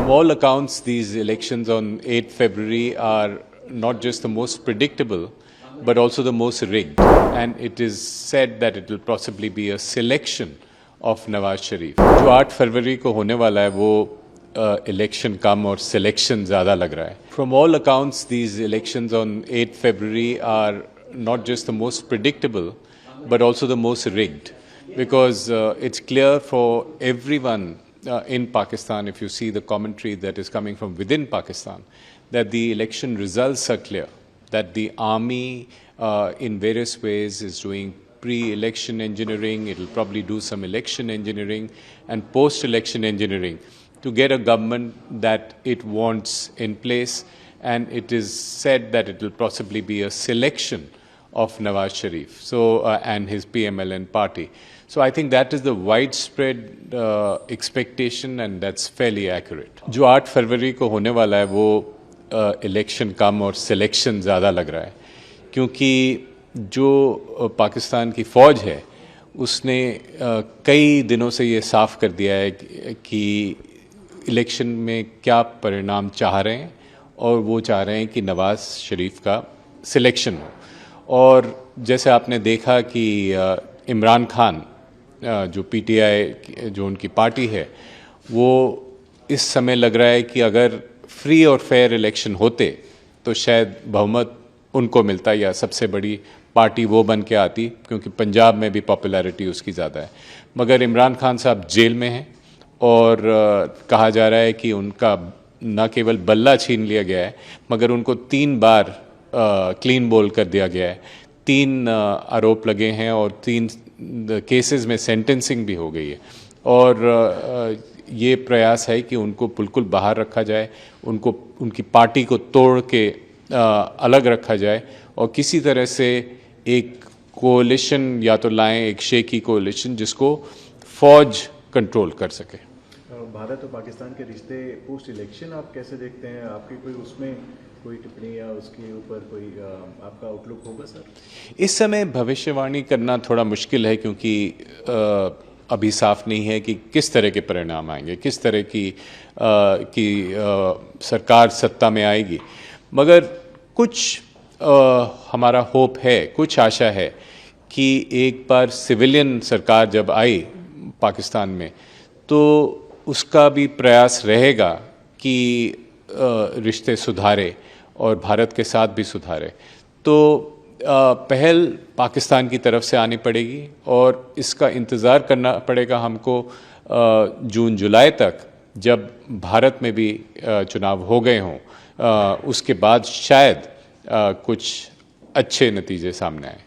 From all accounts, these elections on 8th February are not just the most predictable, but also the most rigged. And it is said that it will possibly be a selection of Nawaz Sharif. जो 8 फरवरी को होने वाला है वो election कम और selection ज़्यादा लग रहा है. From all accounts, these elections on 8th February are not just the most predictable, but also the most rigged. Because it's clear for everyone in Pakistan, if you see the commentary that is coming from within Pakistan, that the election results are clear, that the army in various ways is doing pre-election engineering, it will probably do some election engineering and post-election engineering to get a government that it wants in place, and it is said that it will possibly be a selection of Nawaz Sharif and his PMLN party. So I think that is the widespread expectation, and that's fairly accurate. जो 8 फरवरी को होने वाला है वो election कम और selection ज़्यादा लग रहा है, क्योंकि जो पाकिस्तान की फ़ौज है उसने कई दिनों से ये साफ़ कर दिया है कि इलेक्शन में क्या परिणाम चाह रहे हैं, और वो चाह रहे हैं कि नवाज़ शरीफ का सिलेक्शन हो. और जैसे आपने देखा कि इमरान खान जो पीटीआई जो उनकी पार्टी है, वो इस समय लग रहा है कि अगर फ्री और फेयर इलेक्शन होते तो शायद बहुमत उनको मिलता या सबसे बड़ी पार्टी वो बन के आती, क्योंकि पंजाब में भी पॉपुलैरिटी उसकी ज़्यादा है. मगर इमरान खान साहब जेल में हैं और कहा जा रहा है कि उनका न केवल बल्ला छीन लिया गया है, मगर उनको 3 बार क्लीन बोल कर दिया गया है. 3 आरोप लगे हैं और 3 केसेस में सेंटेंसिंग भी हो गई है. और ये प्रयास है कि उनको बिल्कुल बाहर रखा जाए, उनको उनकी पार्टी को तोड़ के अलग रखा जाए और किसी तरह से एक कोalition या तो लाएं, एक शेकी कोalition जिसको फौज कंट्रोल कर सके. भारत और पाकिस्तान के रिश्ते पोस्ट इलेक्शन आप कैसे देखते हैं? आपकी कोई उसमें कोई टिप्पणी या उसके ऊपर कोई आपका आउटलुक होगा सर? इस समय भविष्यवाणी करना थोड़ा मुश्किल है, क्योंकि अभी साफ नहीं है कि किस तरह के परिणाम आएंगे, किस तरह की सरकार सत्ता में आएगी. मगर कुछ हमारा होप है, कुछ आशा है कि एक बार सिविलियन सरकार जब आई पाकिस्तान में तो उसका भी प्रयास रहेगा कि रिश्ते सुधारे और भारत के साथ भी सुधारे. तो पहल पाकिस्तान की तरफ से आनी पड़ेगी और इसका इंतज़ार करना पड़ेगा हमको जून जुलाई तक, जब भारत में भी चुनाव हो गए हों. उसके बाद शायद कुछ अच्छे नतीजे सामने आए.